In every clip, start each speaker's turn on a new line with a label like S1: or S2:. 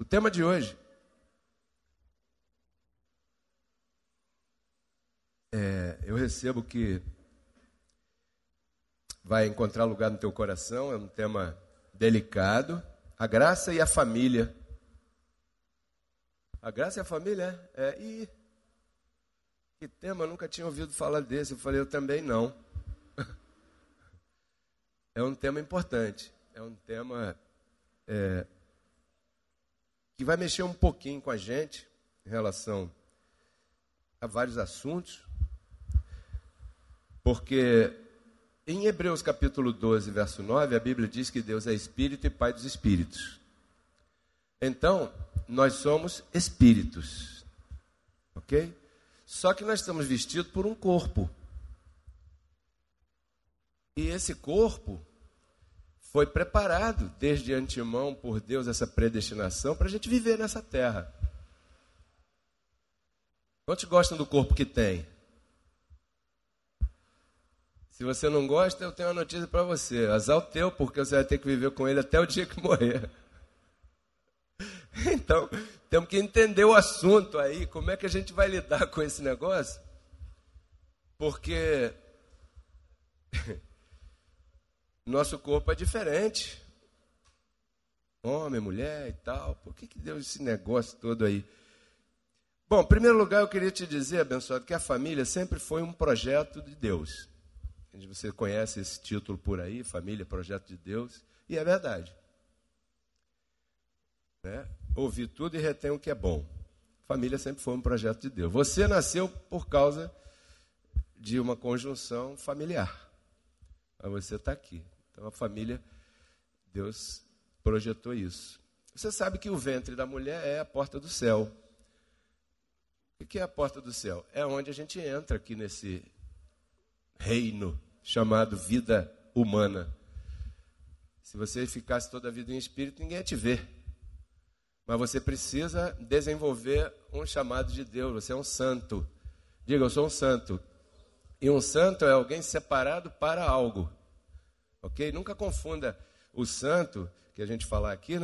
S1: O tema de hoje eu recebo que vai encontrar lugar no teu coração, é um tema delicado, a graça e a família. A graça e a família, e que tema, eu nunca tinha ouvido falar desse, eu falei, eu também não. É um tema importante, é um tema que vai mexer um pouquinho com a gente em relação a vários assuntos, porque em Hebreus capítulo 12, verso 9, a Bíblia diz que Deus é Espírito e Pai dos Espíritos. Então, nós somos espíritos, ok? Só que nós estamos vestidos por um corpo. E esse corpo foi preparado desde antemão por Deus, essa predestinação, para a gente viver nessa terra. Quantos gostam do corpo que tem? Se você não gosta, eu tenho uma notícia para você. Azar o teu, porque você vai ter que viver com ele até o dia que morrer. Então, temos que entender o assunto aí, como é que a gente vai lidar com esse negócio, porque nosso corpo é diferente, homem, mulher e tal, por que deu esse negócio todo aí? Bom, em primeiro lugar eu queria te dizer, abençoado, que a família sempre foi um projeto de Deus. Você conhece esse título por aí, família, projeto de Deus, e é verdade. Ouvir tudo e retém o que é bom. Família sempre foi um projeto de Deus. Você nasceu por causa de uma conjunção familiar. Mas você está aqui. Então a família, Deus projetou isso. Você sabe que o ventre da mulher é a porta do céu. O que é a porta do céu? É onde a gente entra aqui nesse reino chamado vida humana. Se você ficasse toda a vida em espírito, ninguém ia te ver. Mas você precisa desenvolver um chamado de Deus. Você é um santo. Diga, eu sou um santo. E um santo é alguém separado para algo. Ok? Nunca confunda o santo, que a gente fala aqui,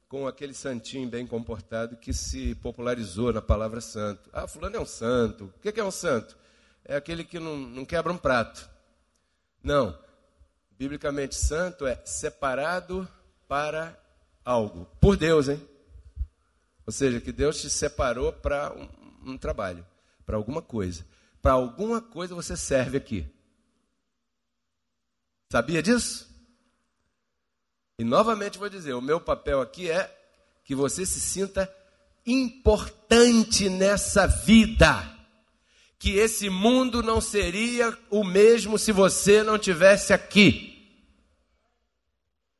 S1: com aquele santinho bem comportado que se popularizou na palavra santo. Ah, fulano é um santo. O que é um santo? É aquele que não quebra um prato. Não. Biblicamente, santo é separado para algo. Por Deus, hein? Ou seja, que Deus te separou para um trabalho, para alguma coisa. Para alguma coisa você serve aqui. Sabia disso? E novamente vou dizer, o meu papel aqui é que você se sinta importante nessa vida. Que esse mundo não seria o mesmo se você não estivesse aqui.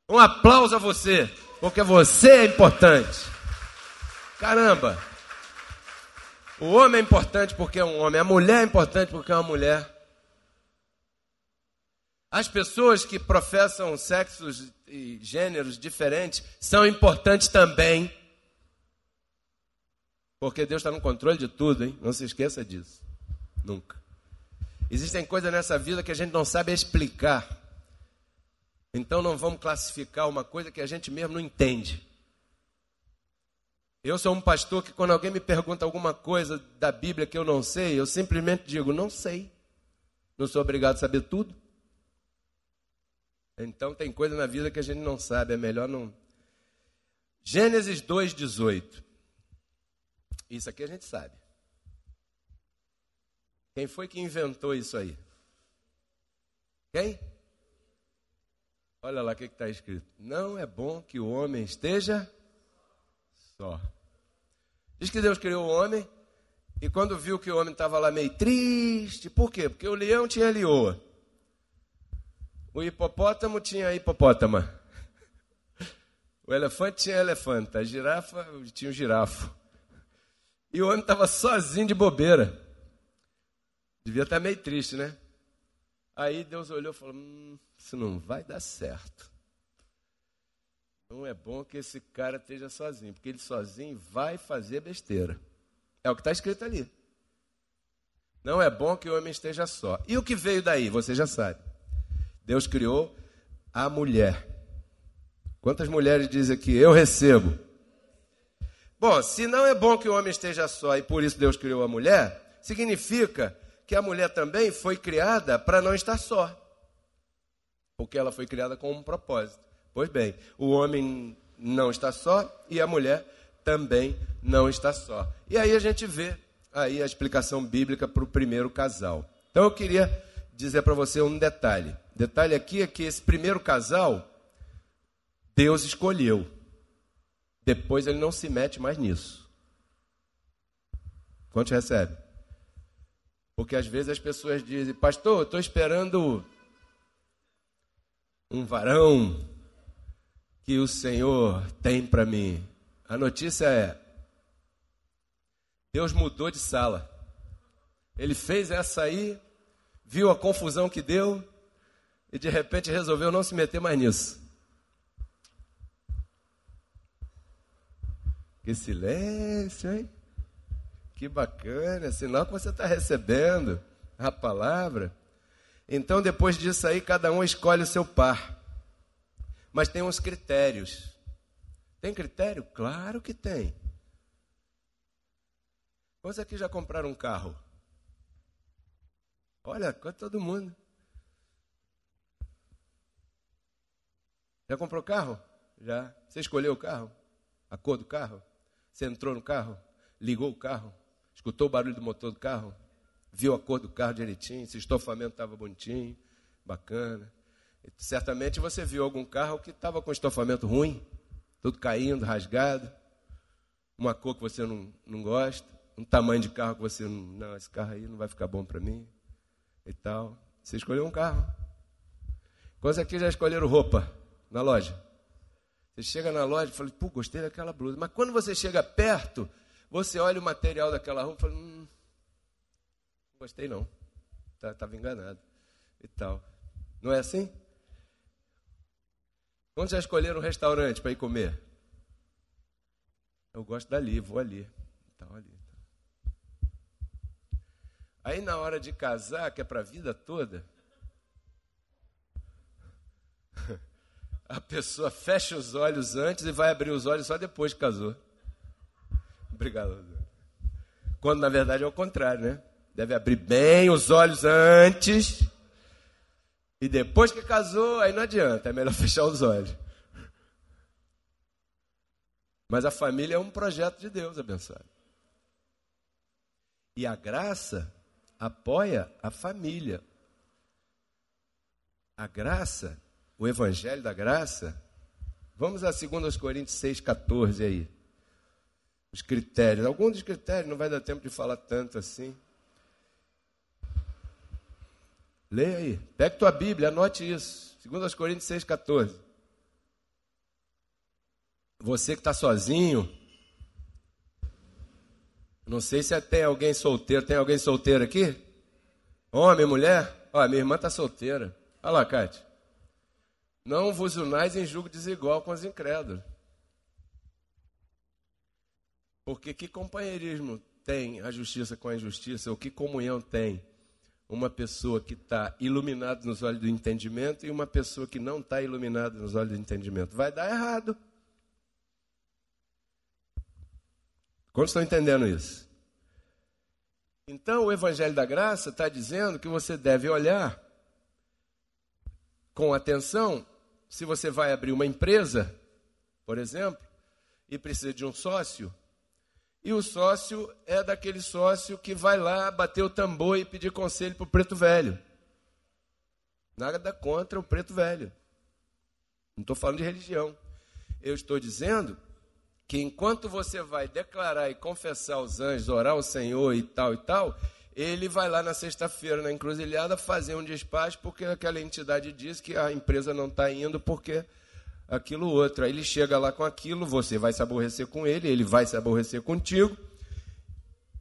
S1: Um aplauso a você, porque você é importante. Caramba! O homem é importante porque é um homem, a mulher é importante porque é uma mulher. As pessoas que professam sexos e gêneros diferentes são importantes também. Porque Deus está no controle de tudo, hein? Não se esqueça disso. Nunca. Existem coisas nessa vida que a gente não sabe explicar. Então não vamos classificar uma coisa que a gente mesmo não entende. Eu sou um pastor que quando alguém me pergunta alguma coisa da Bíblia que eu não sei, eu simplesmente digo, não sei. Não sou obrigado a saber tudo. Então tem coisa na vida que a gente não sabe, é melhor não. Gênesis 2:18. Isso aqui a gente sabe. Quem foi que inventou isso aí? Quem? Olha lá o que está escrito. Não é bom que o homem esteja só. Diz que Deus criou o homem e quando viu que o homem estava lá meio triste, por quê? Porque o leão tinha leoa. O hipopótamo tinha hipopótama. O elefante tinha elefanta. A girafa tinha o girafo. E o homem estava sozinho de bobeira. Devia estar meio triste, né? Aí Deus olhou e falou, isso não vai dar certo. Não é bom que esse cara esteja sozinho, porque ele sozinho vai fazer besteira. É o que está escrito ali. Não é bom que o homem esteja só. E o que veio daí? Você já sabe. Deus criou a mulher. Quantas mulheres dizem aqui? Eu recebo. Bom, se não é bom que o homem esteja só e por isso Deus criou a mulher, significa que a mulher também foi criada para não estar só. Porque ela foi criada com um propósito. Pois bem, o homem não está só e a mulher também não está só. E aí a gente vê aí a explicação bíblica para o primeiro casal. Então eu queria dizer para você um detalhe. O detalhe aqui é que esse primeiro casal, Deus escolheu. Depois ele não se mete mais nisso. Quantos recebe? Porque às vezes as pessoas dizem, pastor, eu estou esperando um varão que o Senhor tem para mim. A notícia é, Deus mudou de sala. Ele fez essa aí, viu a confusão que deu e de repente resolveu não se meter mais nisso. Que silêncio, hein? Que bacana, sinal que você está recebendo a palavra. Então, depois disso aí, cada um escolhe o seu par. Mas tem uns critérios. Tem critério? Claro que tem. Quantos aqui já compraram um carro? Olha, todo mundo. Já comprou carro? Já. Você escolheu o carro? A cor do carro? Você entrou no carro? Ligou o carro? Escutou o barulho do motor do carro? Viu a cor do carro direitinho? Se o estofamento estava bonitinho, bacana. E certamente você viu algum carro que estava com estofamento ruim, tudo caindo, rasgado, uma cor que você não gosta, um tamanho de carro que você não, esse carro aí não vai ficar bom para mim e tal. Você escolheu um carro. Quantos aqui já escolheram roupa na loja? Você chega na loja e fala, pô, gostei daquela blusa. Mas quando você chega perto, você olha o material daquela roupa e fala, não gostei não, estava enganado e tal. Não é assim? Quando já escolheram um restaurante para ir comer? Eu gosto dali, vou ali. Então, ali. Aí na hora de casar, que é para a vida toda, a pessoa fecha os olhos antes e vai abrir os olhos só depois que casou. Obrigado. Quando na verdade é o contrário, né? Deve abrir bem os olhos antes e depois que casou, aí não adianta, é melhor fechar os olhos. Mas a família é um projeto de Deus abençoado. E a graça apoia a família. A graça, o evangelho da graça, vamos a 2 Coríntios 6,14 aí. Os critérios, alguns dos critérios, não vai dar tempo de falar tanto assim. Leia aí, pega tua Bíblia, anote isso. 2 Coríntios 6,14. Você que está sozinho, não sei se tem alguém solteiro. Tem alguém solteiro aqui? Homem, mulher? Ó, minha irmã está solteira. Olha lá, Cátia. Não vos unais em julgo desigual com os incrédulos. Porque que companheirismo tem a justiça com a injustiça? Ou que comunhão tem uma pessoa que está iluminada nos olhos do entendimento e uma pessoa que não está iluminada nos olhos do entendimento? Vai dar errado. Quantos estão entendendo isso? Então, o Evangelho da Graça está dizendo que você deve olhar com atenção se você vai abrir uma empresa, por exemplo, e precisa de um sócio, e o sócio é daquele sócio que vai lá bater o tambor e pedir conselho para o preto velho. Nada contra o preto velho. Não estou falando de religião. Eu estou dizendo que enquanto você vai declarar e confessar aos anjos, orar ao Senhor e tal, ele vai lá na sexta-feira, na encruzilhada, fazer um despacho, porque aquela entidade diz que a empresa não está indo porque aquilo outro. Aí ele chega lá com aquilo, você vai se aborrecer com ele, ele vai se aborrecer contigo,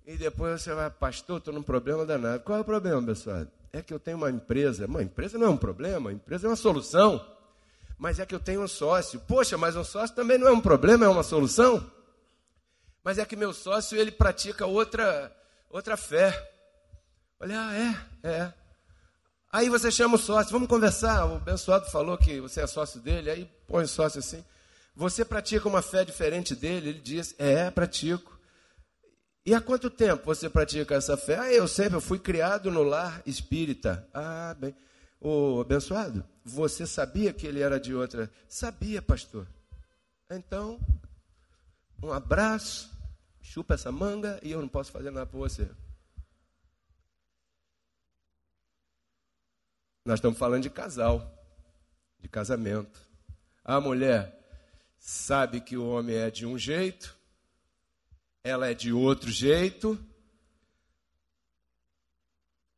S1: e depois você vai, pastor, estou num problema danado. Qual é o problema, pessoal? É que eu tenho uma empresa. Uma empresa não é um problema, a empresa é uma solução. Mas é que eu tenho um sócio. Poxa, mas um sócio também não é um problema, é uma solução? Mas é que meu sócio, ele pratica outra fé. Olha, é. Aí você chama o sócio, vamos conversar. O abençoado falou que você é sócio dele, aí põe o sócio assim. você pratica uma fé diferente dele? Ele diz, pratico. E há quanto tempo você pratica essa fé? Eu fui criado no lar espírita. Bem. Ô, abençoado, você sabia que ele era de outra? Sabia, pastor. Então, um abraço, chupa essa manga e eu não posso fazer nada por você. Nós estamos falando de casal, de casamento. A mulher sabe que o homem é de um jeito, ela é de outro jeito,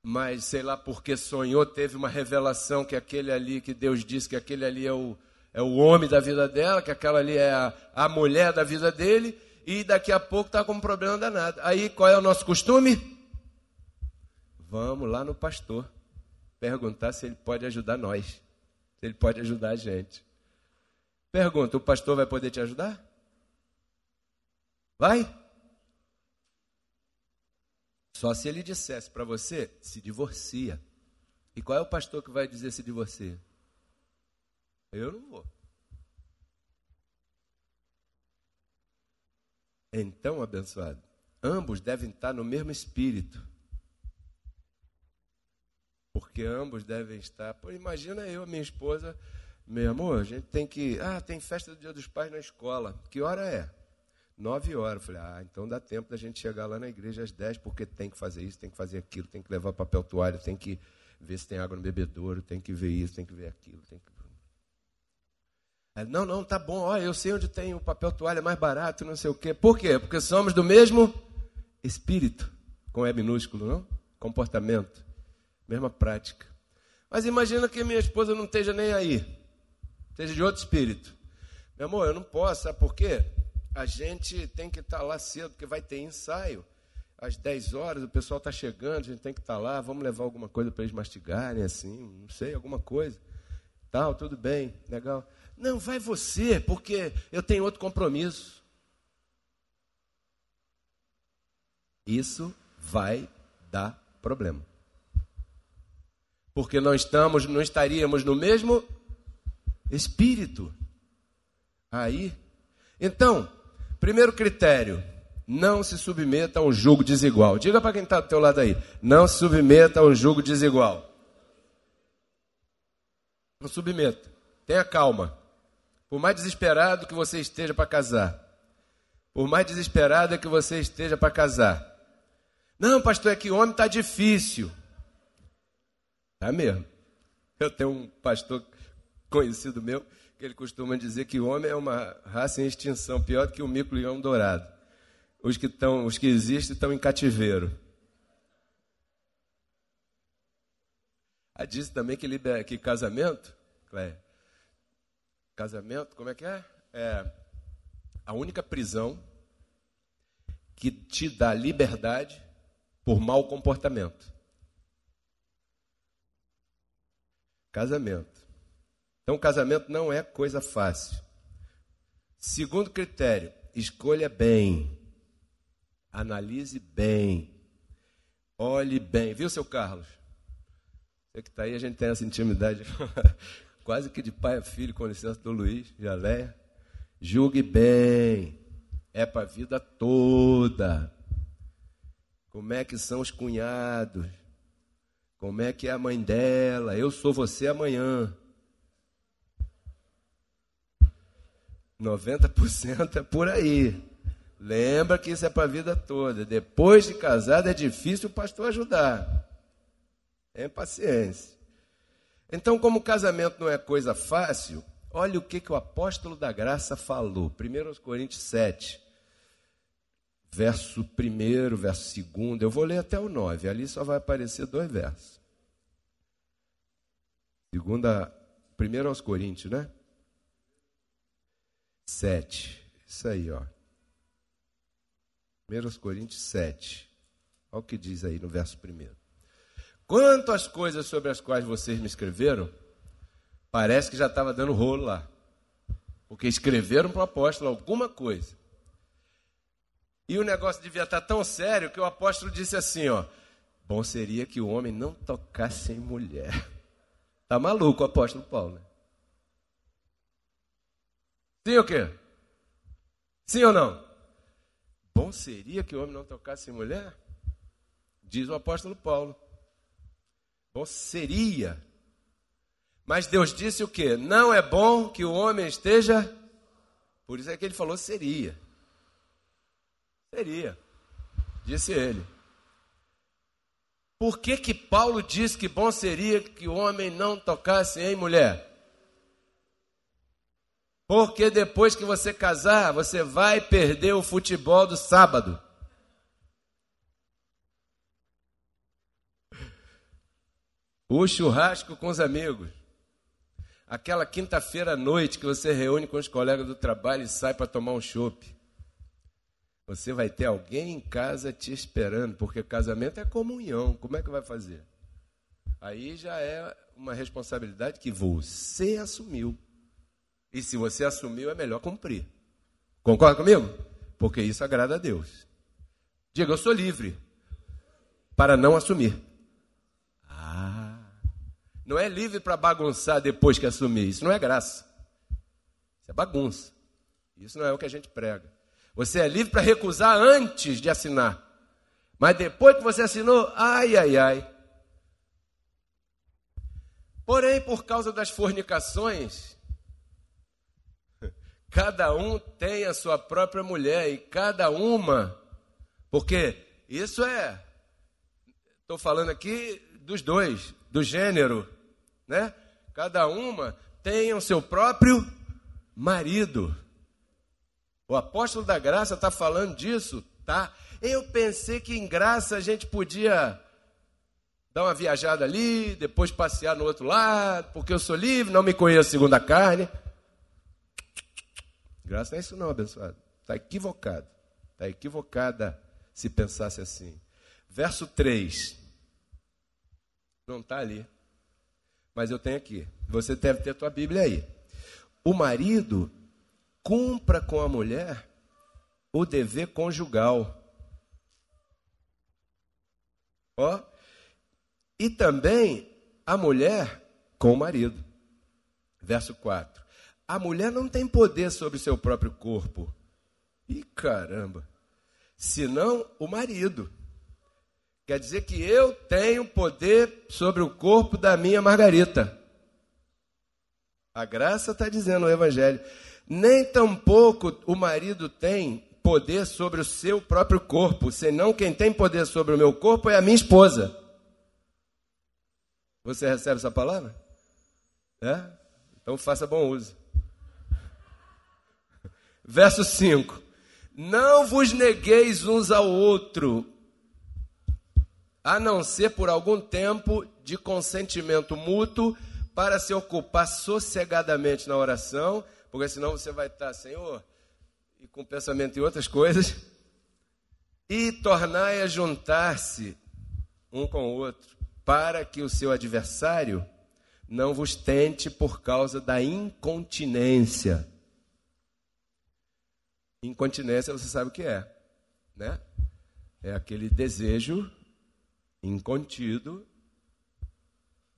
S1: mas sei lá porque sonhou, teve uma revelação que aquele ali, que Deus disse que aquele ali é o homem da vida dela, que aquela ali é a mulher da vida dele, e daqui a pouco está com um problema danado. Aí qual é o nosso costume? Vamos lá no pastor perguntar se ele pode ajudar nós, se ele pode ajudar a gente. Pergunta, o pastor vai poder te ajudar? Vai? Só se ele dissesse para você, se divorcia. E qual é o pastor que vai dizer se divorcia? Eu não vou. Então, abençoado, ambos devem estar no mesmo espírito. Porque ambos devem estar... Pô, imagina eu, minha esposa, meu amor, a gente tem que... tem festa do Dia dos Pais na escola. Que hora é? 9 horas. Eu falei, então dá tempo da gente chegar lá na igreja às 10, porque tem que fazer isso, tem que fazer aquilo, tem que levar papel toalha, tem que ver se tem água no bebedouro, tem que ver isso, tem que ver aquilo, tem que... Não, tá bom, eu sei onde tem o papel toalha mais barato, não sei o quê. Por quê? Porque somos do mesmo espírito, com E minúsculo, não? Comportamento, mesma prática. Mas imagina que minha esposa não esteja nem aí, esteja de outro espírito. Meu amor, eu não posso, sabe por quê? A gente tem que estar lá cedo, porque vai ter ensaio. Às 10 horas, o pessoal está chegando, a gente tem que estar lá, vamos levar alguma coisa para eles mastigarem, assim, não sei, alguma coisa. Tal, tudo bem, legal. Não, vai você, porque eu tenho outro compromisso. Isso vai dar problema. Porque não estaríamos no mesmo espírito. Aí, então, primeiro critério, não se submeta a um jugo desigual. Diga para quem está do teu lado aí, não se submeta a um jugo desigual. Não submeta, tenha calma. Por mais desesperado que você esteja para casar, por mais desesperada que você esteja para casar. Não, pastor, é que o homem está difícil. Tá mesmo. Eu tenho um pastor conhecido meu, que ele costuma dizer que o homem é uma raça em extinção, pior do que o mico-leão dourado. Os que existem estão em cativeiro. Disse também que casamento, Cléia, casamento, como é que é? É a única prisão que te dá liberdade por mau comportamento. Casamento. Então, casamento não é coisa fácil. Segundo critério, escolha bem. Analise bem. Olhe bem. Viu, seu Carlos? Você que está aí, a gente tem essa intimidade quase que de pai a filho, com licença do Luiz, de Aléia. Julgue bem. É para a vida toda. Como é que são os cunhados? Como é que é a mãe dela? Eu sou você amanhã. 90% é por aí. Lembra que isso é para a vida toda. Depois de casado é difícil o pastor ajudar. Tenha paciência. Então, como o casamento não é coisa fácil, olha o que o apóstolo da graça falou. 1 Coríntios 7, verso 1, verso 2. Eu vou ler até o 9. Ali só vai aparecer 2 versos. 1 Coríntios, né? 7. Isso aí, ó. 1 Coríntios 7. Olha o que diz aí no verso 1. Quanto às coisas sobre as quais vocês me escreveram, parece que já estava dando rolo lá. Porque escreveram para o apóstolo alguma coisa. E o negócio devia estar tão sério que o apóstolo disse assim, ó. Bom seria que o homem não tocasse em mulher. Está maluco o apóstolo Paulo, né? Sim ou quê? Sim ou não? Bom seria que o homem não tocasse em mulher? Diz o apóstolo Paulo. Bom seria. Mas Deus disse o quê? Não é bom que o homem esteja... Por isso é que ele falou seria. Seria. Disse ele. Por que que Paulo disse que bom seria que o homem não tocasse em mulher? Porque depois que você casar, você vai perder o futebol do sábado. O churrasco com os amigos. Aquela quinta-feira à noite que você reúne com os colegas do trabalho e sai para tomar um chopp. Você vai ter alguém em casa te esperando, porque casamento é comunhão. Como é que vai fazer? Aí já é uma responsabilidade que você assumiu. E se você assumiu, é melhor cumprir. Concorda comigo? Porque isso agrada a Deus. Diga, eu sou livre para não assumir. Não é livre para bagunçar depois que assumir. Isso não é graça. Isso é bagunça. Isso não é o que a gente prega. Você é livre para recusar antes de assinar. Mas depois que você assinou, ai, ai, ai. Porém, por causa das fornicações, cada um tem a sua própria mulher e cada uma, porque isso estou falando aqui dos dois, do gênero, né? Cada uma tem o seu próprio marido. O apóstolo da graça está falando disso, tá? Eu pensei que em graça a gente podia dar uma viajada ali, depois passear no outro lado, porque eu sou livre, não me conheço segundo a carne. Graça não é isso não, abençoado. Está equivocado. Está equivocada se pensasse assim. Verso 3. Não está ali. Mas eu tenho aqui. Você deve ter a tua Bíblia aí. O marido cumpra com a mulher o dever conjugal. Ó. E também a mulher com o marido. Verso 4. A mulher não tem poder sobre o seu próprio corpo. Ih, caramba. Senão o marido. Quer dizer que eu tenho poder sobre o corpo da minha Margarita. A graça está dizendo no Evangelho. Nem tampouco o marido tem poder sobre o seu próprio corpo, senão quem tem poder sobre o meu corpo é a minha esposa. Você recebe essa palavra? É? Então faça bom uso. Verso 5. Não vos negueis uns ao outro, a não ser por algum tempo de consentimento mútuo, para se ocupar sossegadamente na oração, porque senão você vai estar, Senhor, e com pensamento em outras coisas, e tornai a juntar-se um com o outro, para que o seu adversário não vos tente por causa da incontinência. Incontinência você sabe o que é, né? É aquele desejo incontido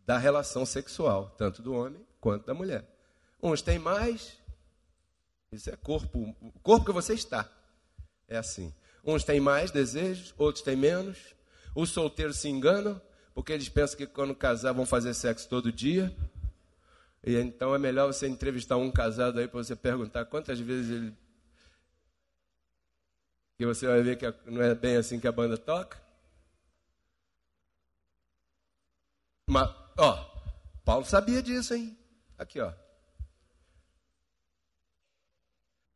S1: da relação sexual, tanto do homem quanto da mulher. Uns têm mais, isso é corpo, o corpo que você está, é assim. Uns têm mais desejos, outros têm menos. Os solteiros se enganam, porque eles pensam que quando casar vão fazer sexo todo dia. E então é melhor você entrevistar um casado aí para você perguntar quantas vezes ele... Que você vai ver que não é bem assim que a banda toca. Mas, ó, Paulo sabia disso, hein? Aqui, ó.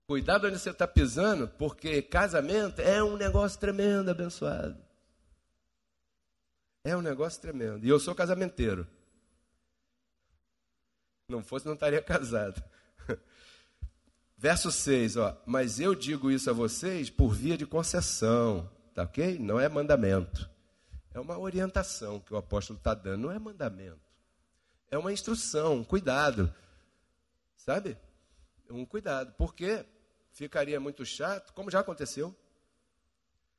S1: Cuidado onde você está pisando, porque casamento é um negócio tremendo, abençoado. É um negócio tremendo. E eu sou casamenteiro. Não fosse, não estaria casado. Verso 6, ó. Mas eu digo isso a vocês por via de concessão, tá ok? Não é mandamento. É uma orientação que o apóstolo está dando, não é mandamento. É uma instrução, um cuidado. Sabe? Um cuidado. Porque ficaria muito chato, como já aconteceu.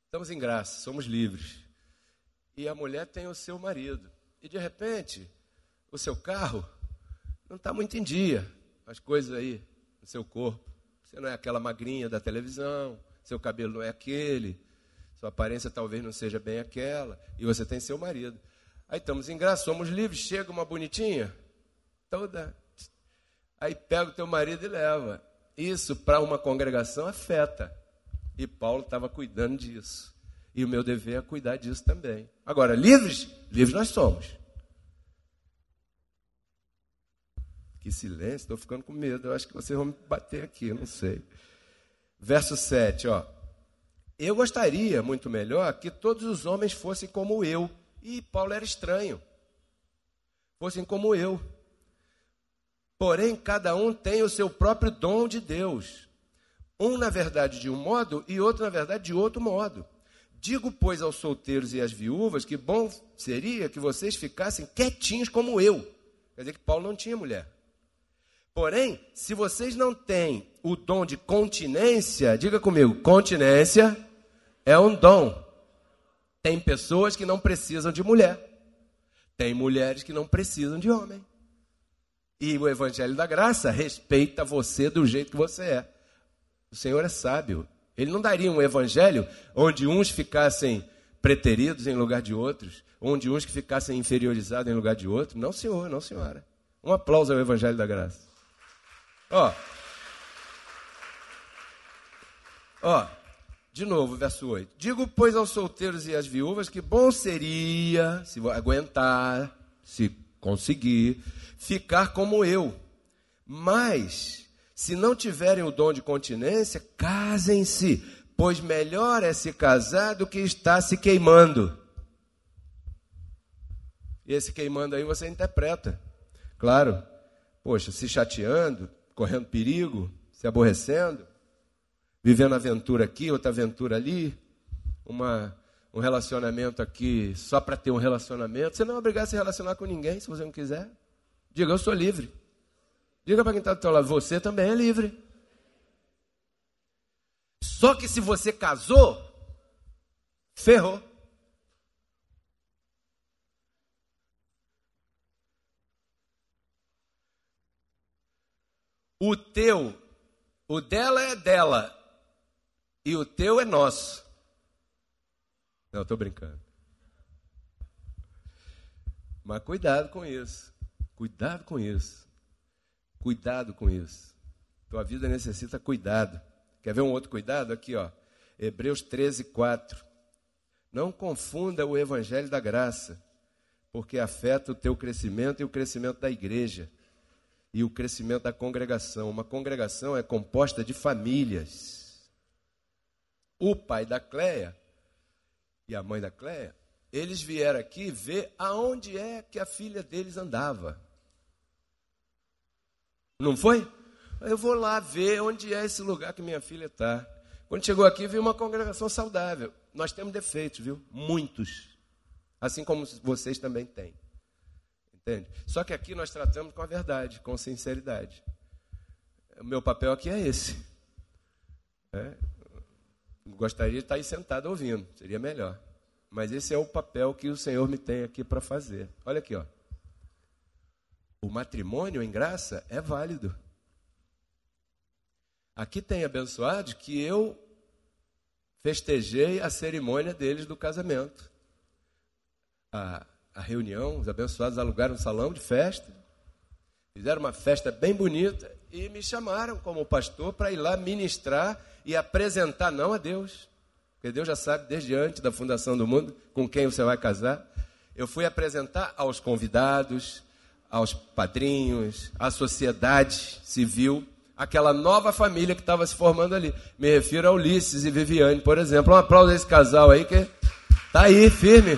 S1: Estamos em graça, somos livres. E a mulher tem o seu marido. E de repente, o seu carro não está muito em dia. As coisas aí no seu corpo. Você não é aquela magrinha da televisão, seu cabelo não é aquele, sua aparência talvez não seja bem aquela, e você tem seu marido. Aí estamos em graça, somos livres, chega uma bonitinha, toda. Aí pega o teu marido e leva. Isso para uma congregação afeta. E Paulo estava cuidando disso. E o meu dever é cuidar disso também. Agora, livres? Livres nós somos. Que silêncio, estou ficando com medo. Eu acho que vocês vão me bater aqui, não sei. Verso 7, ó. Eu gostaria, muito melhor, que todos os homens fossem como eu. E Paulo era estranho. Fossem como eu. Porém, cada um tem o seu próprio dom de Deus. Um, na verdade, de um modo, e outro, na verdade, de outro modo. Digo, pois, aos solteiros e às viúvas, que bom seria que vocês ficassem quietinhos como eu. Quer dizer que Paulo não tinha mulher. Porém, se vocês não têm o dom de continência, diga comigo, continência é um dom. Tem pessoas que não precisam de mulher. Tem mulheres que não precisam de homem. E o Evangelho da Graça respeita você do jeito que você é. O Senhor é sábio. Ele não daria um evangelho onde uns ficassem preteridos em lugar de outros, onde uns que ficassem inferiorizados em lugar de outros. Não, senhor, não, senhora. Um aplauso ao Evangelho da Graça. De novo, verso 8. Digo, pois, aos solteiros e às viúvas que bom seria, se aguentar, se conseguir, ficar como eu. Mas, se não tiverem o dom de continência, casem-se, pois melhor é se casar do que estar se queimando. E esse queimando aí você interpreta. Claro, poxa, se chateando, correndo perigo, se aborrecendo, vivendo aventura aqui, outra aventura ali, um relacionamento aqui só para ter um relacionamento. Você não é obrigado a se relacionar com ninguém, se você não quiser. Diga, eu sou livre. Diga para quem está do teu lado, você também é livre. Só que se você casou, ferrou. O dela é dela, e o teu é nosso. Não, estou brincando. Mas cuidado com isso. Cuidado com isso. Cuidado com isso. Tua vida necessita cuidado. Quer ver um outro cuidado? Aqui, ó. Hebreus 13, 4. Não confunda o Evangelho da Graça, porque afeta o teu crescimento e o crescimento da igreja. E o crescimento da congregação. Uma congregação é composta de famílias. O pai da Cleia e a mãe da Cleia, eles vieram aqui ver aonde é que a filha deles andava. Não foi? Eu vou lá ver onde é esse lugar que minha filha está. Quando chegou aqui, viu uma congregação saudável. Nós temos defeitos, viu? Muitos. Assim como vocês também têm. Entende? Só que aqui nós tratamos com a verdade, com sinceridade. O meu papel aqui é esse. Gostaria de estar aí sentado ouvindo, seria melhor. Mas esse é o papel que o Senhor me tem aqui para fazer. Olha aqui, ó. O matrimônio em graça é válido. Aqui tem abençoados que eu festejei a cerimônia deles do casamento. A reunião, os abençoados alugaram um salão de festa, fizeram uma festa bem bonita e me chamaram como pastor para ir lá ministrar e apresentar não a Deus, porque Deus já sabe desde antes da fundação do mundo com quem você vai casar. Eu fui apresentar aos convidados, aos padrinhos, à sociedade civil, aquela nova família que estava se formando ali. Me refiro a Ulisses e Viviane, por exemplo. Um aplauso a esse casal aí que está aí, firme.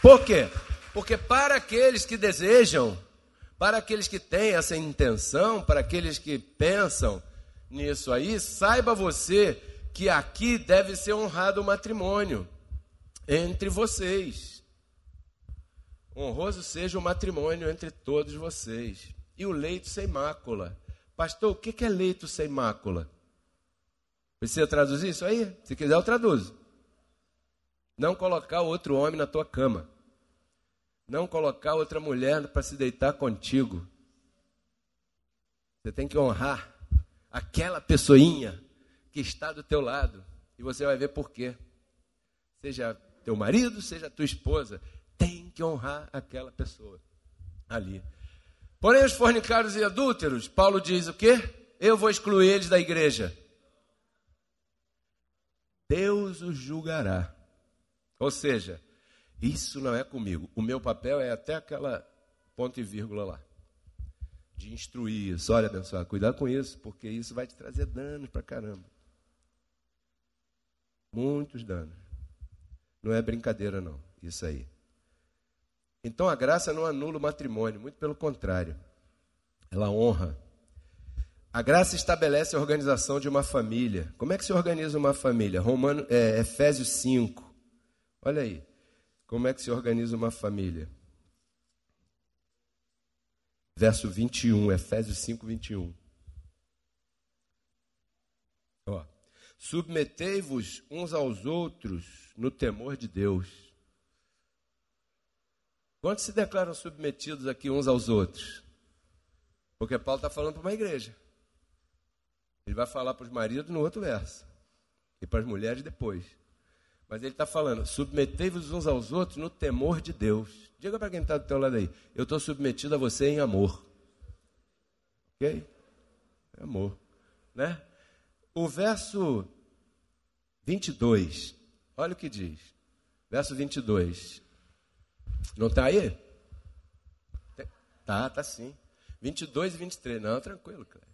S1: Por quê? Porque para aqueles que desejam, para aqueles que têm essa intenção, para aqueles que pensam nisso aí, saiba você que aqui deve ser honrado o matrimônio entre vocês. Honroso seja o matrimônio entre todos vocês. E o leito sem mácula. Pastor, o que é leito sem mácula? Precisa traduzir isso aí? Se quiser eu traduzo. Não colocar outro homem na tua cama. Não colocar outra mulher para se deitar contigo. Você tem que honrar aquela pessoinha que está do teu lado. E você vai ver por quê. Seja teu marido, seja tua esposa, tem que honrar aquela pessoa ali. Porém, os fornicários e adúlteros, Paulo diz o quê? Eu vou excluir eles da igreja. Deus os julgará. Ou seja, isso não é comigo. O meu papel é até aquela ponto e vírgula lá. De instruir isso. Olha, abençoado, cuidado com isso, porque isso vai te trazer danos pra caramba. Muitos danos. Não é brincadeira, não. Isso aí. Então, a graça não anula o matrimônio. Muito pelo contrário. Ela honra. A graça estabelece a organização de uma família. Como é que se organiza uma família? Efésios 5. Olha aí. Como é que se organiza uma família? Verso 21, Efésios 5, 21. Ó. Submetei-vos uns aos outros no temor de Deus. Quantos se declaram submetidos aqui uns aos outros? Porque Paulo está falando para uma igreja. Ele vai falar para os maridos no outro verso. E para as mulheres depois. Mas ele está falando, submetei-vos uns aos outros no temor de Deus. Diga para quem está do teu lado aí, eu estou submetido a você em amor. Ok? Amor. Né? O verso 22, olha o que diz. Verso 22. Não está aí? Tá sim. 22 e 23. Não, tranquilo, cara.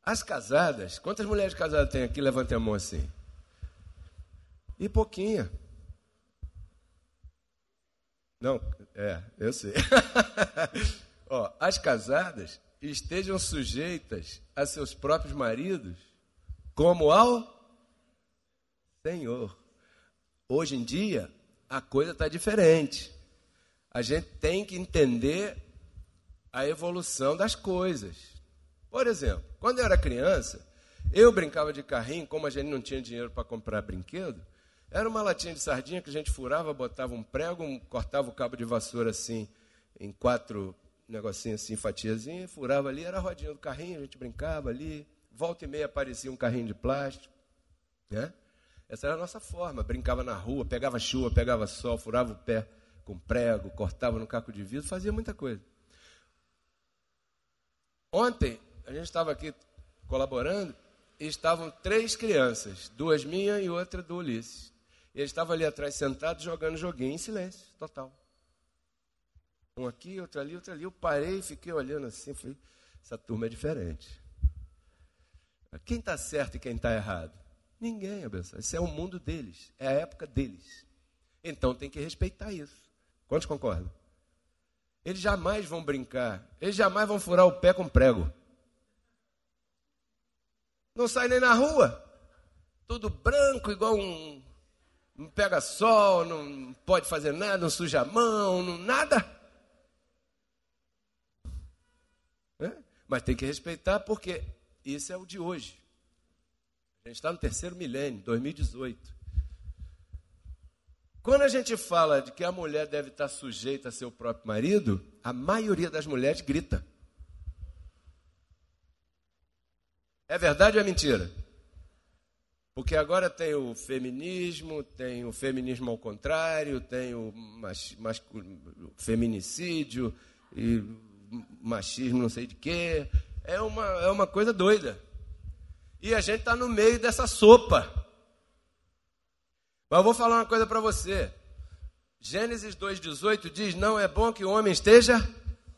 S1: As casadas, quantas mulheres casadas tem aqui? Levantem a mão assim. E pouquinha. Não, eu sei. Ó, as casadas estejam sujeitas a seus próprios maridos como ao Senhor. Hoje em dia, a coisa está diferente. A gente tem que entender a evolução das coisas. Por exemplo, quando eu era criança, eu brincava de carrinho, como a gente não tinha dinheiro para comprar brinquedo, era uma latinha de sardinha que a gente furava, botava um prego, cortava o cabo de vassoura assim, em 4 negocinhos assim, fatiazinha, furava ali, era a rodinha do carrinho, a gente brincava ali, volta e meia aparecia um carrinho de plástico, né? Essa era a nossa forma, brincava na rua, pegava chuva, pegava sol, furava o pé com prego, cortava no caco de vidro, fazia muita coisa. Ontem, a gente estava aqui colaborando, e estavam 3 crianças, 2 minhas e outra do Ulisses. E eles estavam ali atrás sentados jogando joguinho em silêncio, total. Um aqui, outro ali, outro ali. Eu parei e fiquei olhando assim, falei, essa turma é diferente. Quem está certo e quem está errado? Ninguém, abençoado. Isso é o mundo deles, é a época deles. Então tem que respeitar isso. Quantos concordam? Eles jamais vão brincar, eles jamais vão furar o pé com prego. Não sai nem na rua, tudo branco, igual não pega sol, não pode fazer nada, não suja a mão, nada. Mas tem que respeitar porque isso é o de hoje. A gente está no 3º milênio, 2018. Quando a gente fala de que a mulher deve estar sujeita a seu próprio marido, a maioria das mulheres grita. É verdade ou é mentira? Porque agora tem o feminismo ao contrário, tem o feminicídio, e machismo não sei de quê. É uma coisa doida. E a gente está no meio dessa sopa. Mas eu vou falar uma coisa para você. Gênesis 2,18 diz, não é bom que o homem esteja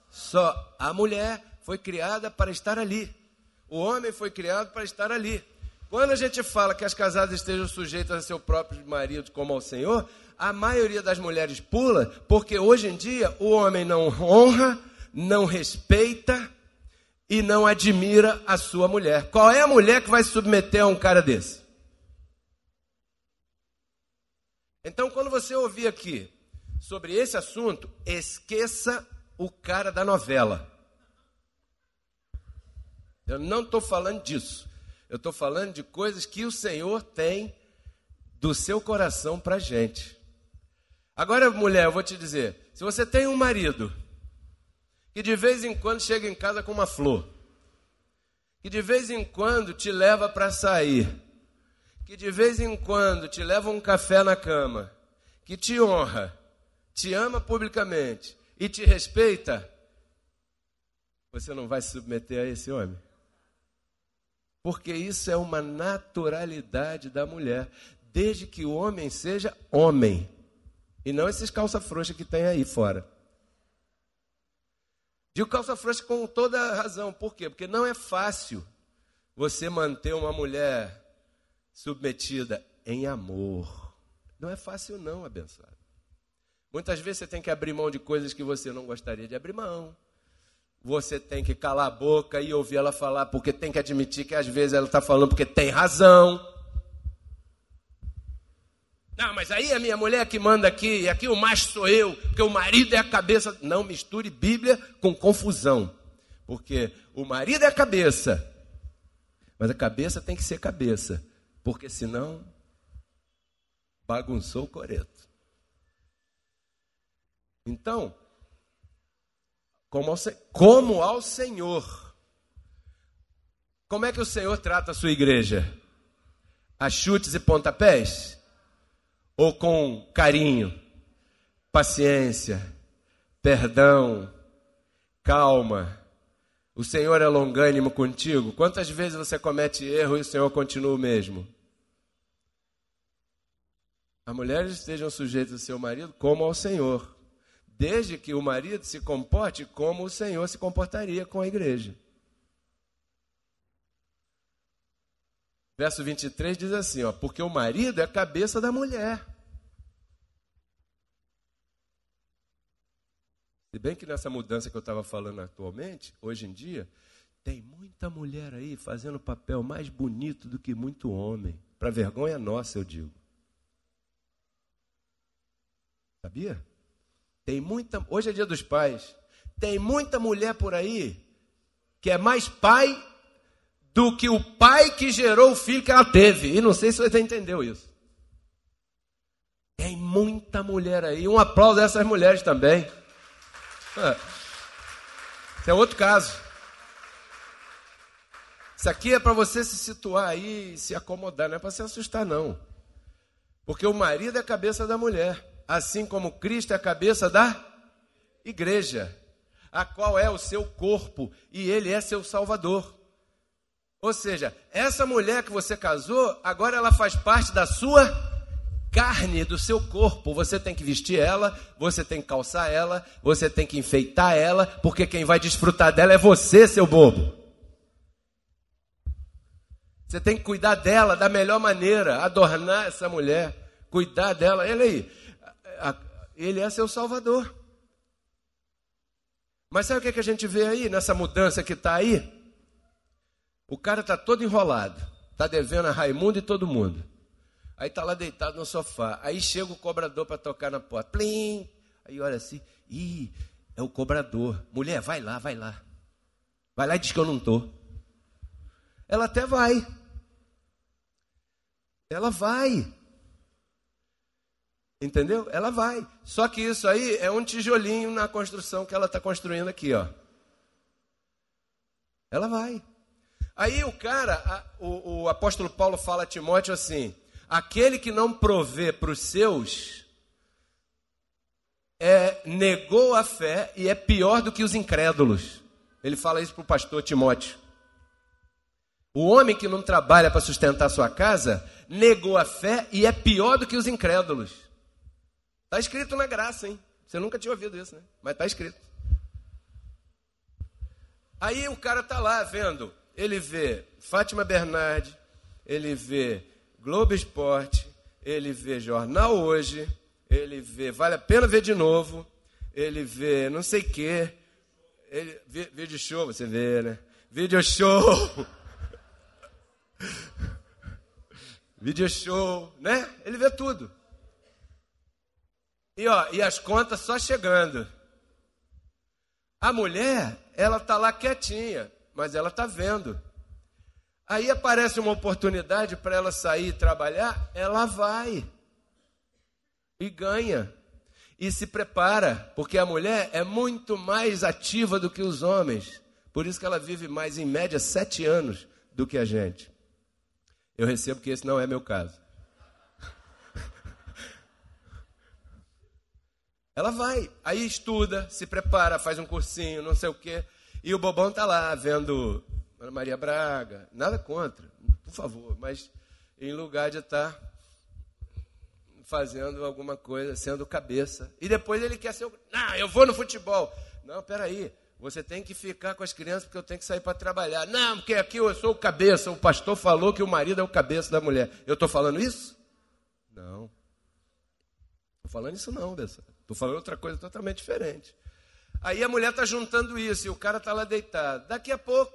S1: só. A mulher foi criada para estar ali. O homem foi criado para estar ali. Quando a gente fala que as casadas estejam sujeitas a seu próprio marido como ao Senhor, a maioria das mulheres pula, porque hoje em dia o homem não honra, não respeita e não admira a sua mulher. Qual é a mulher que vai se submeter a um cara desse? Então, quando você ouvir aqui sobre esse assunto, esqueça o cara da novela. Eu não estou falando disso. Eu estou falando de coisas que o Senhor tem do seu coração para a gente. Agora, mulher, eu vou te dizer. Se você tem um marido que de vez em quando chega em casa com uma flor, que de vez em quando te leva para sair, que de vez em quando te leva um café na cama, que te honra, te ama publicamente e te respeita, você não vai se submeter a esse homem? Porque isso é uma naturalidade da mulher, desde que o homem seja homem, e não esses calça frouxa que tem aí fora. Digo calça frouxa com toda a razão. Por quê? Porque não é fácil você manter uma mulher submetida em amor. Não é fácil não, abençoado. Muitas vezes você tem que abrir mão de coisas que você não gostaria de abrir mão. Você tem que calar a boca e ouvir ela falar, porque tem que admitir que às vezes ela está falando porque tem razão. Não, mas aí a minha mulher que manda aqui, e aqui o macho sou eu, porque o marido é a cabeça. Não misture Bíblia com confusão, porque o marido é a cabeça, mas a cabeça tem que ser cabeça, porque senão bagunçou o coreto. Então, como ao Senhor. Como é que o Senhor trata a sua igreja? A chutes e pontapés? Ou com carinho, paciência, perdão, calma? O Senhor é longânimo contigo? Quantas vezes você comete erro e o Senhor continua o mesmo? As mulheres estejam sujeitas ao seu marido como ao Senhor, desde que o marido se comporte como o Senhor se comportaria com a igreja. Verso 23 diz assim, ó, porque o marido é a cabeça da mulher. Se bem que nessa mudança que eu estava falando atualmente, hoje em dia, tem muita mulher aí fazendo papel mais bonito do que muito homem. Para vergonha nossa, eu digo. Sabia? Tem muita, hoje é dia dos pais, tem muita mulher por aí que é mais pai do que o pai que gerou o filho que ela teve. E não sei se você entendeu isso. Tem muita mulher aí. Um aplauso a essas mulheres também. Isso é outro caso. Isso aqui é para você se situar aí e se acomodar. Não é para se assustar, não. Porque o marido é a cabeça da mulher. Assim como Cristo é a cabeça da igreja, a qual é o seu corpo, e ele é seu salvador. Ou seja, essa mulher que você casou, agora ela faz parte da sua carne, do seu corpo. Você tem que vestir ela, você tem que calçar ela, você tem que enfeitar ela, porque quem vai desfrutar dela é você, seu bobo. Você tem que cuidar dela da melhor maneira, adornar essa mulher, cuidar dela. Ele é seu salvador. Mas sabe o que a gente vê aí, nessa mudança que está aí? O cara está todo enrolado, está devendo a Raimundo e todo mundo. Aí está lá deitado no sofá. Aí chega o cobrador para tocar na porta. Plim! Aí olha assim, é o cobrador. Mulher, vai lá. Vai lá e diz que eu não estou. Ela até vai. Ela vai. Entendeu? Ela vai. Só que isso aí é um tijolinho na construção que ela está construindo aqui, ó. Ela vai. Aí o cara, o apóstolo Paulo fala a Timóteo assim, aquele que não provê para os seus, negou a fé e é pior do que os incrédulos. Ele fala isso para o pastor Timóteo. O homem que não trabalha para sustentar sua casa, negou a fé e é pior do que os incrédulos. Está escrito na graça, hein? Você nunca tinha ouvido isso, né? Mas está escrito. Aí o cara está lá vendo, ele vê Fátima Bernardi, ele vê Globo Esporte, ele vê Jornal Hoje, ele vê Vale a Pena Ver de Novo, ele vê não sei o quê, ele vê vídeo show, você vê, né? Vídeo show, vídeo show, né? Ele vê tudo. E as contas só chegando. A mulher, ela está lá quietinha, mas ela está vendo. Aí aparece uma oportunidade para ela sair e trabalhar, ela vai. E ganha. E se prepara, porque a mulher é muito mais ativa do que os homens Por isso que ela vive mais, em média, 7 anos do que a gente. Eu recebo que esse não é meu caso. Ela vai, aí estuda, se prepara, faz um cursinho, não sei o quê. E o bobão está lá, vendo Ana Maria Braga. Nada contra, por favor. Mas em lugar de estar fazendo alguma coisa, sendo cabeça. E depois ele quer ser... Não, eu vou no futebol. Não, peraí. Você tem que ficar com as crianças porque eu tenho que sair para trabalhar. Não, porque aqui eu sou o cabeça. O pastor falou que o marido é o cabeça da mulher. Eu estou falando isso? Não. Estou falando isso não, Bessa. Estou falando outra coisa totalmente diferente. Aí a mulher está juntando isso e o cara está lá deitado. Daqui a pouco,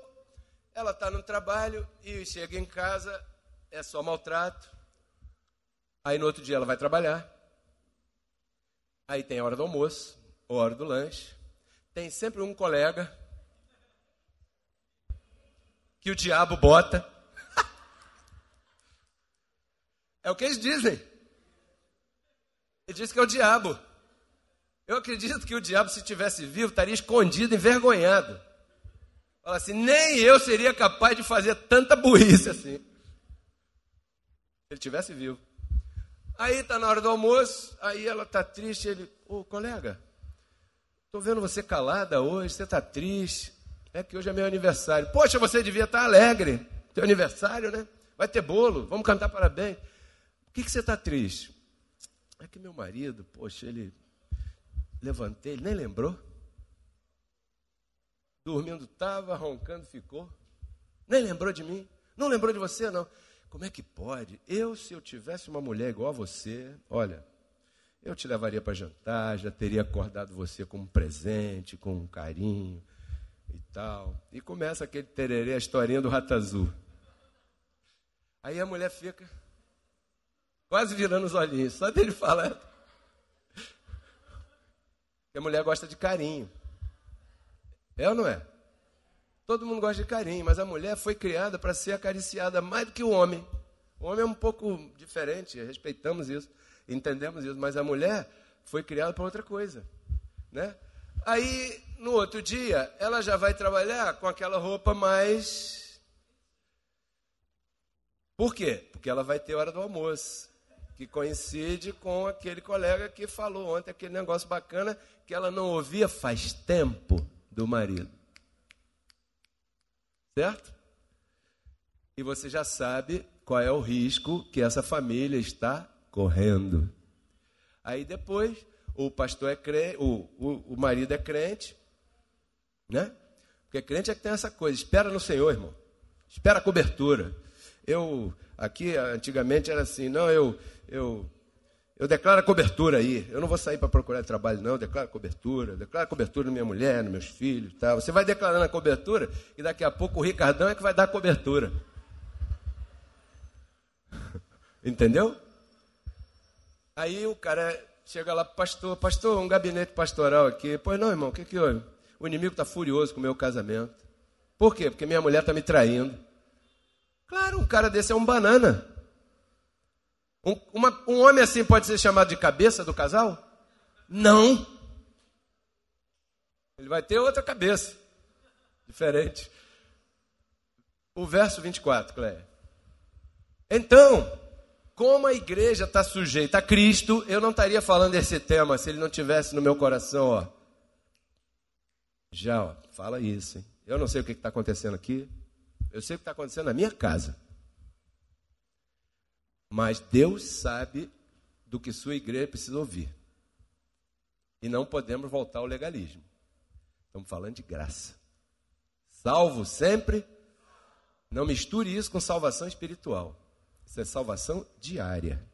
S1: ela está no trabalho e chega em casa, é só maltrato. Aí no outro dia ela vai trabalhar. Aí tem a hora do almoço, a hora do lanche. Tem sempre um colega que o diabo bota. É o que eles dizem. Ele diz que é o diabo. Eu acredito que o diabo, se estivesse vivo, estaria escondido, envergonhado. Fala assim, nem eu seria capaz de fazer tanta burrice assim. Se ele estivesse vivo. Aí está na hora do almoço, aí ela está triste, ele, colega, estou vendo você calada hoje, você está triste, é que hoje é meu aniversário. Poxa, você devia estar alegre, teu aniversário, né? Vai ter bolo, vamos cantar parabéns. Por que você está triste? É que meu marido, poxa, levantei, ele nem lembrou. Dormindo estava, roncando ficou. Nem lembrou de mim. Não lembrou de você, não. Como é que pode? Se eu tivesse uma mulher igual a você, olha, eu te levaria para jantar, já teria acordado você com um presente, com um carinho e tal. E começa aquele tererê, a historinha do rato azul. Aí a mulher fica quase virando os olhinhos, só dele falar. A mulher gosta de carinho. É ou não é? Todo mundo gosta de carinho, mas a mulher foi criada para ser acariciada mais do que o homem. O homem é um pouco diferente, respeitamos isso, entendemos isso, mas a mulher foi criada para outra coisa, né? Aí, no outro dia, ela já vai trabalhar com aquela roupa mais... Por quê? Porque ela vai ter hora do almoço, que coincide com aquele colega que falou ontem aquele negócio bacana que ela não ouvia faz tempo do marido. Certo? E você já sabe qual é o risco que essa família está correndo. Aí depois, o pastor é crente, o marido é crente, né? Porque crente é que tem essa coisa, espera no Senhor, irmão. Espera a cobertura. Aqui, antigamente era assim, não, eu declaro a cobertura aí. Eu não vou sair para procurar trabalho, não. Eu declaro a cobertura na minha mulher, nos meus filhos. Tá? Você vai declarando a cobertura e daqui a pouco o Ricardão é que vai dar a cobertura. Entendeu? Aí o cara chega lá para o pastor, um gabinete pastoral aqui. Pois não, irmão, o que houve? O inimigo está furioso com o meu casamento. Por quê? Porque minha mulher está me traindo. Claro, um cara desse é um banana. Um homem assim pode ser chamado de cabeça do casal? Não. Ele vai ter outra cabeça. Diferente. O verso 24, Cléia. Então, como a igreja está sujeita a Cristo, eu não estaria falando desse tema se ele não tivesse no meu coração, ó. Já, ó, fala isso, hein? Eu não sei o que está acontecendo aqui. Eu sei o que está acontecendo na minha casa. Mas Deus sabe do que sua igreja precisa ouvir. E não podemos voltar ao legalismo. Estamos falando de graça. Salvo sempre. Não misture isso com salvação espiritual. Isso é salvação diária.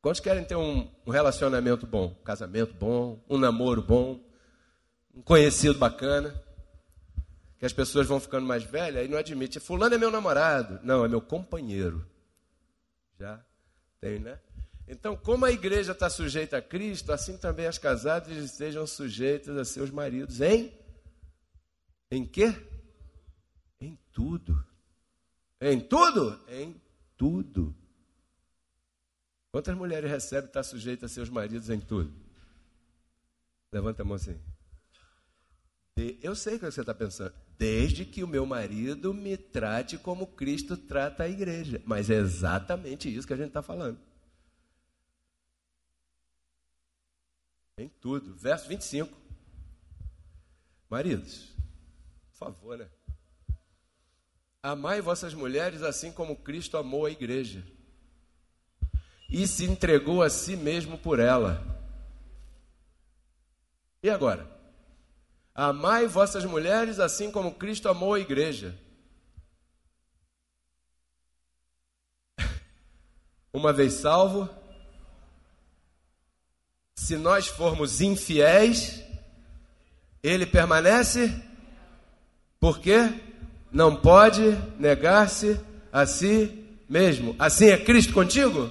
S1: Quantos querem ter um relacionamento bom? Um casamento bom, um namoro bom, um conhecido bacana? Que as pessoas vão ficando mais velhas e não admitem. Fulano é meu namorado. Não, é meu companheiro. Já tem, né? Então, como a igreja está sujeita a Cristo, assim também as casadas estejam sujeitas a seus maridos. Em quê? Em tudo. Em tudo? Em tudo. Quantas mulheres recebem estar sujeitas a seus maridos em tudo? Levanta a mão assim. Eu sei o que você está pensando. Desde que o meu marido me trate como Cristo trata a igreja. Mas é exatamente isso que a gente está falando. Em tudo. Verso 25. Maridos, por favor, né? Amai vossas mulheres assim como Cristo amou a igreja e se entregou a si mesmo por ela. E agora? Amai vossas mulheres assim como Cristo amou a igreja. Uma vez salvo, se nós formos infiéis, ele permanece, porque não pode negar-se a si mesmo. Assim é Cristo contigo?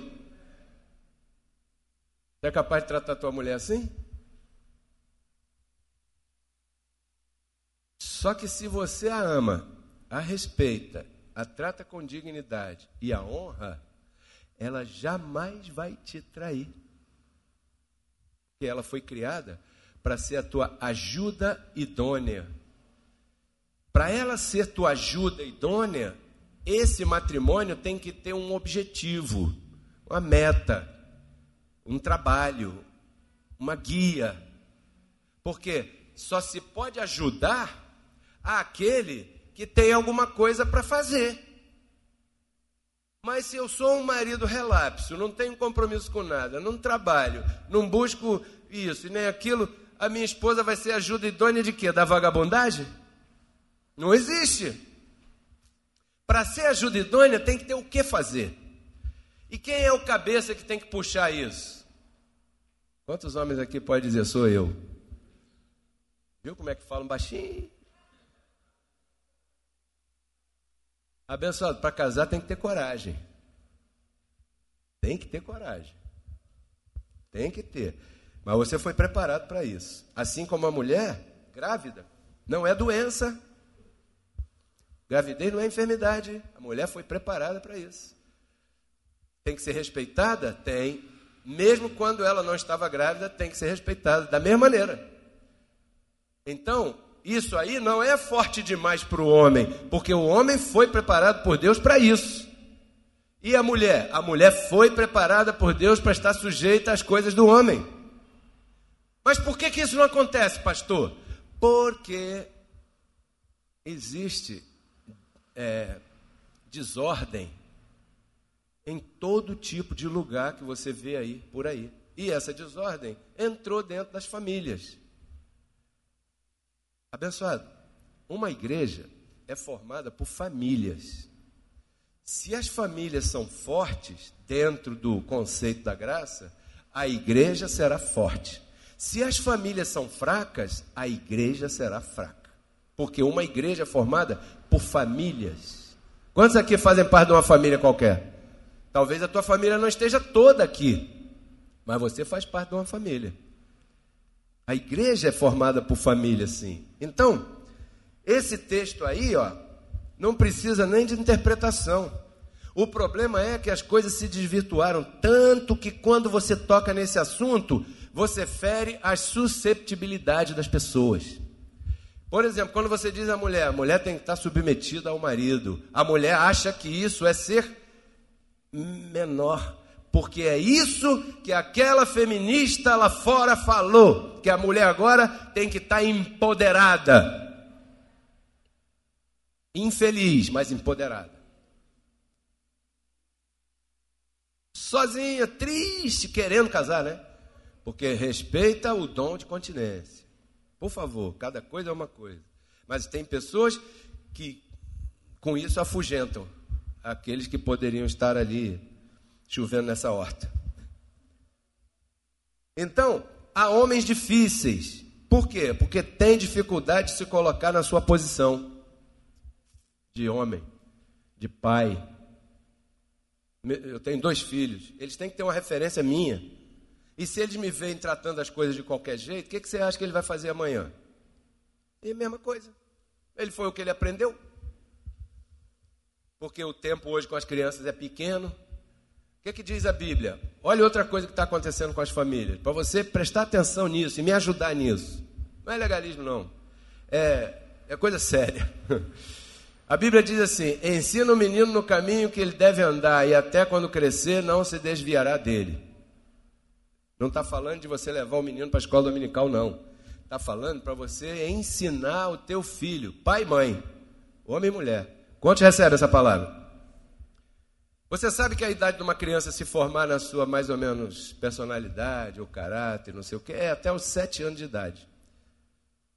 S1: Você é capaz de tratar tua mulher assim? Só que se você a ama, a respeita, a trata com dignidade e a honra, ela jamais vai te trair. Porque ela foi criada para ser a tua ajuda idônea. Para ela ser tua ajuda idônea, esse matrimônio tem que ter um objetivo, uma meta, um trabalho, uma guia. Porque só se pode ajudar aquele que tem alguma coisa para fazer. Mas se eu sou um marido relapso, não tenho compromisso com nada, não trabalho, não busco isso e nem aquilo, a minha esposa vai ser ajuda idônea de quê? Da vagabundagem? Não existe. Para ser ajuda idônea tem que ter o que fazer. E quem é o cabeça que tem que puxar isso? Quantos homens aqui podem dizer, sou eu? Viu como é que falam baixinho? Abençoado, para casar tem que ter coragem. Tem que ter coragem. Tem que ter. Mas você foi preparado para isso. Assim como a mulher grávida, não é doença. Gravidez não é enfermidade. A mulher foi preparada para isso. Tem que ser respeitada? Tem. Mesmo quando ela não estava grávida, tem que ser respeitada da mesma maneira. Então, isso aí não é forte demais para o homem, porque o homem foi preparado por Deus para isso. E a mulher? A mulher foi preparada por Deus para estar sujeita às coisas do homem. Mas por que isso não acontece, pastor? Porque existe desordem em todo tipo de lugar que você vê aí, por aí. E essa desordem entrou dentro das famílias. Abençoado, uma igreja é formada por famílias. Se as famílias são fortes dentro do conceito da graça, a igreja será forte. Se as famílias são fracas, a igreja será fraca. Porque uma igreja é formada por famílias. Quantos aqui fazem parte de uma família qualquer? Talvez a tua família não esteja toda aqui, mas você faz parte de uma família. A igreja é formada por família, sim. Então, esse texto aí, não precisa nem de interpretação. O problema é que as coisas se desvirtuaram tanto que quando você toca nesse assunto, você fere as susceptibilidades das pessoas. Por exemplo, quando você diz à mulher, a mulher tem que estar submetida ao marido. A mulher acha que isso é ser menor. Porque é isso que aquela feminista lá fora falou, que a mulher agora tem que estar empoderada. Infeliz, mas empoderada. Sozinha, triste, querendo casar, né? Porque respeita o dom de continência. Por favor, cada coisa é uma coisa. Mas tem pessoas que com isso afugentam aqueles que poderiam estar ali chovendo nessa horta. Então, há homens difíceis. Por quê? Porque tem dificuldade de se colocar na sua posição de homem, de pai. Eu tenho 2 filhos. Eles têm que ter uma referência minha. E se eles me veem tratando as coisas de qualquer jeito, o que você acha que ele vai fazer amanhã? É a mesma coisa. Ele foi o que ele aprendeu. Porque o tempo hoje com as crianças é pequeno. O que diz a Bíblia? Olha outra coisa que está acontecendo com as famílias. Para você prestar atenção nisso e me ajudar nisso. Não é legalismo, não. É coisa séria. A Bíblia diz assim: ensina o menino no caminho que ele deve andar, e até quando crescer não se desviará dele. Não está falando de você levar o menino para a escola dominical, não. Está falando para você ensinar o teu filho, pai e mãe, homem e mulher. Quantos recebem essa palavra? Você sabe que a idade de uma criança se formar na sua, mais ou menos, personalidade ou caráter, não sei o quê, é até os 7 anos de idade.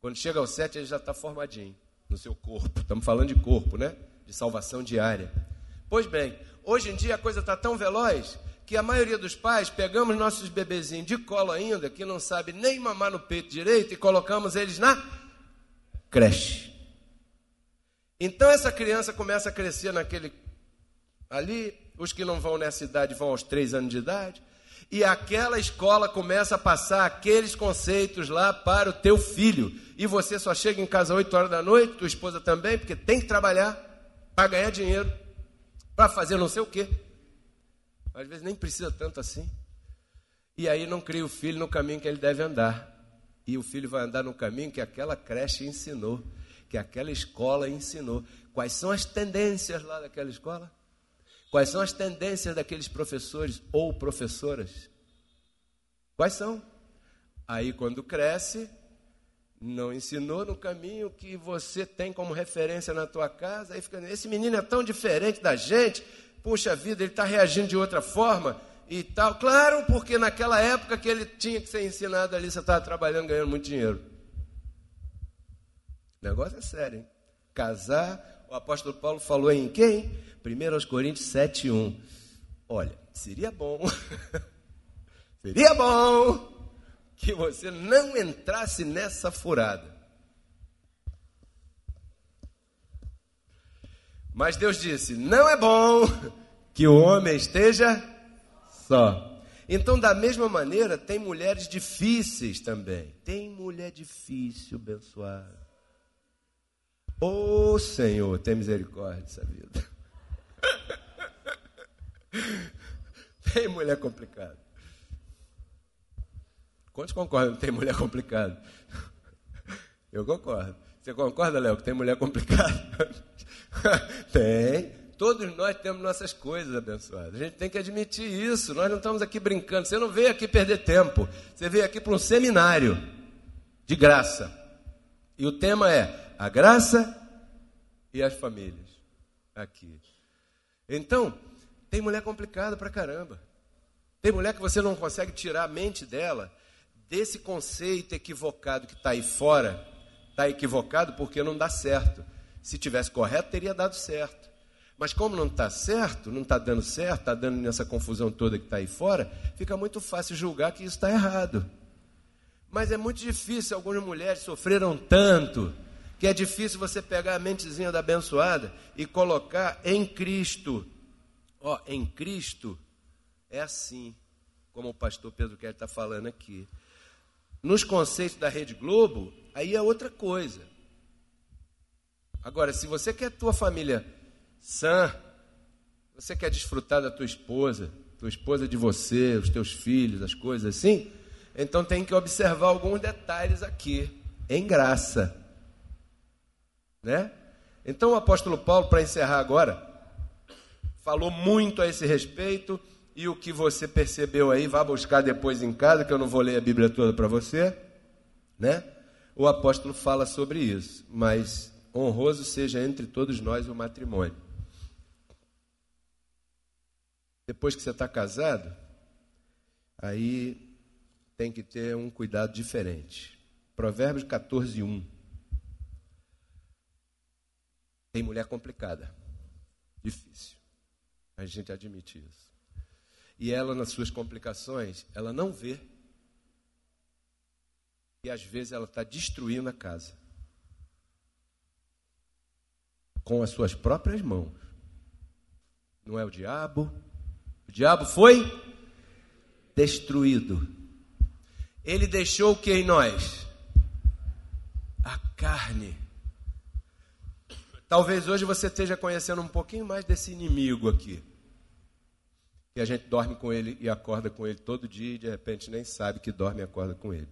S1: Quando chega aos 7, ele já está formadinho no seu corpo. Estamos falando de corpo, né? De salvação diária. Pois bem, hoje em dia a coisa está tão veloz que a maioria dos pais pegamos nossos bebezinhos de colo ainda, que não sabe nem mamar no peito direito, e colocamos eles na creche. Então essa criança começa a crescer naquele... Ali, os que não vão nessa idade vão aos 3 anos de idade, e aquela escola começa a passar aqueles conceitos lá para o teu filho. E você só chega em casa às 8 horas da noite, tua esposa também, porque tem que trabalhar para ganhar dinheiro, para fazer não sei o quê. Às vezes nem precisa tanto assim. E aí não cria o filho no caminho que ele deve andar. E o filho vai andar no caminho que aquela creche ensinou, que aquela escola ensinou. Quais são as tendências lá daquela escola? Quais são as tendências daqueles professores ou professoras? Quais são? Aí quando cresce, não ensinou no caminho que você tem como referência na tua casa, aí fica, esse menino é tão diferente da gente, puxa vida, ele está reagindo de outra forma e tal. Claro, porque naquela época que ele tinha que ser ensinado ali, você estava trabalhando, ganhando muito dinheiro. O negócio é sério, hein? Casar, o apóstolo Paulo falou em quem? 1 Coríntios 7:1. Olha, seria bom que você não entrasse nessa furada. Mas Deus disse, não é bom que o homem esteja só. Então, da mesma maneira, tem mulheres difíceis também. Tem mulher difícil, abençoada. Ô Senhor, tem misericórdia dessa vida. Tem mulher complicada. Quantos concordam que tem mulher complicada? Eu concordo. Você concorda, Léo, que tem mulher complicada? Tem. Todos nós temos nossas coisas abençoadas. A gente tem que admitir isso. Nós não estamos aqui brincando. Você não veio aqui perder tempo. Você veio aqui para um seminário de graça. E o tema é a graça e as famílias. Aqui. Então, tem mulher complicada pra caramba. Tem mulher que você não consegue tirar a mente dela desse conceito equivocado que está aí fora. Está equivocado porque não dá certo. Se tivesse correto, teria dado certo. Mas como não está certo, não está dando certo, está dando nessa confusão toda que está aí fora, fica muito fácil julgar que isso está errado. Mas é muito difícil, algumas mulheres sofreram tanto, que é difícil você pegar a mentezinha da abençoada e colocar em Cristo. Ó, em Cristo é assim, como o pastor Pedro Kelly está falando aqui. Nos conceitos da Rede Globo, aí é outra coisa. Agora, se você quer a tua família sã, você quer desfrutar da tua esposa de você, os teus filhos, as coisas assim, então tem que observar alguns detalhes aqui, em graça. Né? Então o apóstolo Paulo, para encerrar agora, falou muito a esse respeito, e o que você percebeu aí, vá buscar depois em casa, que eu não vou ler a Bíblia toda para você, né? O apóstolo fala sobre isso, mas honroso seja entre todos nós o matrimônio. Depois que você está casado, aí tem que ter um cuidado diferente. Provérbios 14:1. Tem mulher complicada, difícil. A gente admite isso. E ela, nas suas complicações, ela não vê. E às vezes ela está destruindo a casa. Com as suas próprias mãos. Não é o diabo. O diabo foi destruído. Ele deixou o que em nós? A carne. Talvez hoje você esteja conhecendo um pouquinho mais desse inimigo aqui. E a gente dorme com ele e acorda com ele todo dia e de repente nem sabe que dorme e acorda com ele.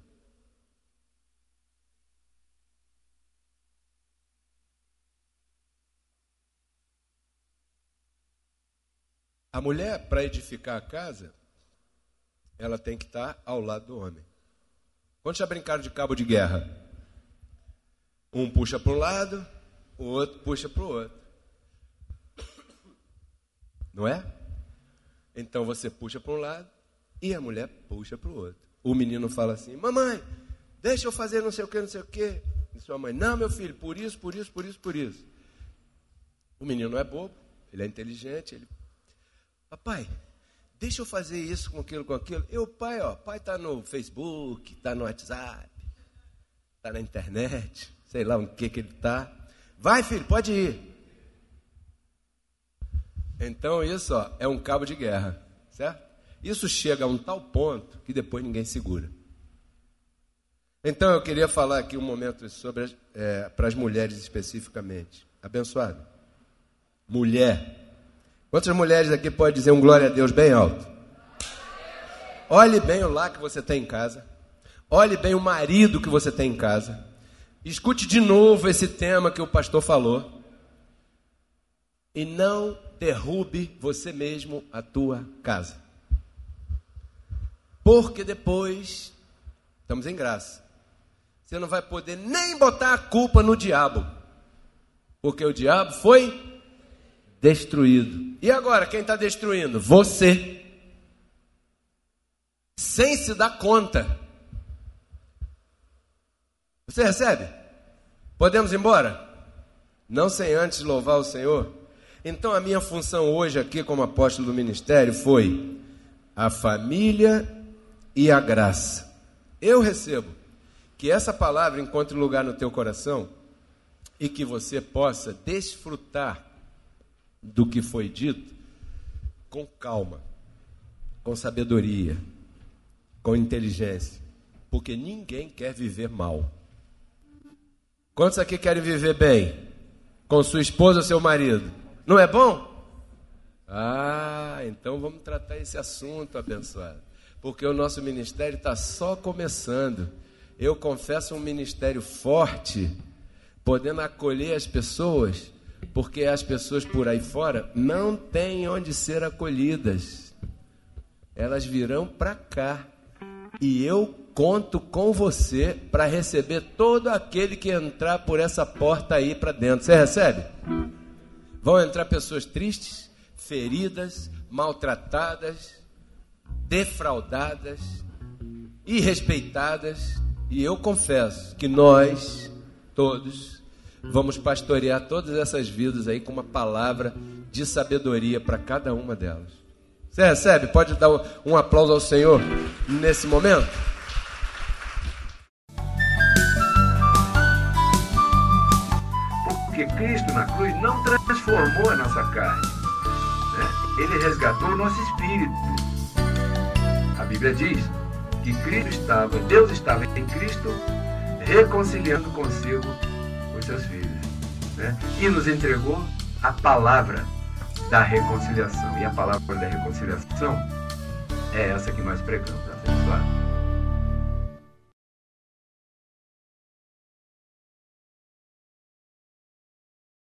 S1: A mulher, para edificar a casa, ela tem que estar ao lado do homem. Quando já brincaram de cabo de guerra? Um puxa para um lado, o outro puxa para o outro. Não é? Então você puxa para um lado e a mulher puxa para o outro. O menino fala assim: mamãe, deixa eu fazer não sei o que, não sei o que. E sua mãe: não, meu filho, por isso, por isso, por isso, por isso. O menino não é bobo, ele é inteligente. Ele: papai, deixa eu fazer isso com aquilo, com aquilo. E o pai, pai está no Facebook, está no WhatsApp, está na internet, sei lá o que ele está. Vai, filho, pode ir. Então isso é um cabo de guerra, certo? Isso chega a um tal ponto que depois ninguém segura. Então eu queria falar aqui um momento sobre para as mulheres especificamente. Abençoado. Mulher. Quantas mulheres aqui podem dizer um glória a Deus bem alto? Olhe bem o lar que você tem em casa. Olhe bem o marido que você tem em casa. Escute de novo esse tema que o pastor falou. E não derrube você mesmo a tua casa. Porque depois, estamos em graça, você não vai poder nem botar a culpa no diabo. Porque o diabo foi destruído. E agora, quem está destruindo? Você. Sem se dar conta. Você recebe? Podemos ir embora? Não sem antes louvar o Senhor? Então a minha função hoje aqui como apóstolo do ministério foi a família e a graça. Eu recebo que essa palavra encontre lugar no teu coração e que você possa desfrutar do que foi dito com calma, com sabedoria, com inteligência, porque ninguém quer viver mal. Quantos aqui querem viver bem? Com sua esposa ou seu marido? Não é bom? Então vamos tratar esse assunto, abençoado. Porque o nosso ministério está só começando. Eu confesso, um ministério forte, podendo acolher as pessoas, porque as pessoas por aí fora não têm onde ser acolhidas. Elas virão para cá. E eu conto com você para receber todo aquele que entrar por essa porta aí para dentro. Você recebe? Vão entrar pessoas tristes, feridas, maltratadas, defraudadas, irrespeitadas. E eu confesso que nós, todos, vamos pastorear todas essas vidas aí com uma palavra de sabedoria para cada uma delas. Você recebe? Pode dar um aplauso ao Senhor nesse momento? Porque Cristo na cruz não transformou a nossa carne, né? Ele resgatou o nosso espírito. A Bíblia diz que Deus estava em Cristo reconciliando consigo os seus filhos, né? E nos entregou a palavra da reconciliação. E a palavra da reconciliação é essa que nós pregamos, abençoado.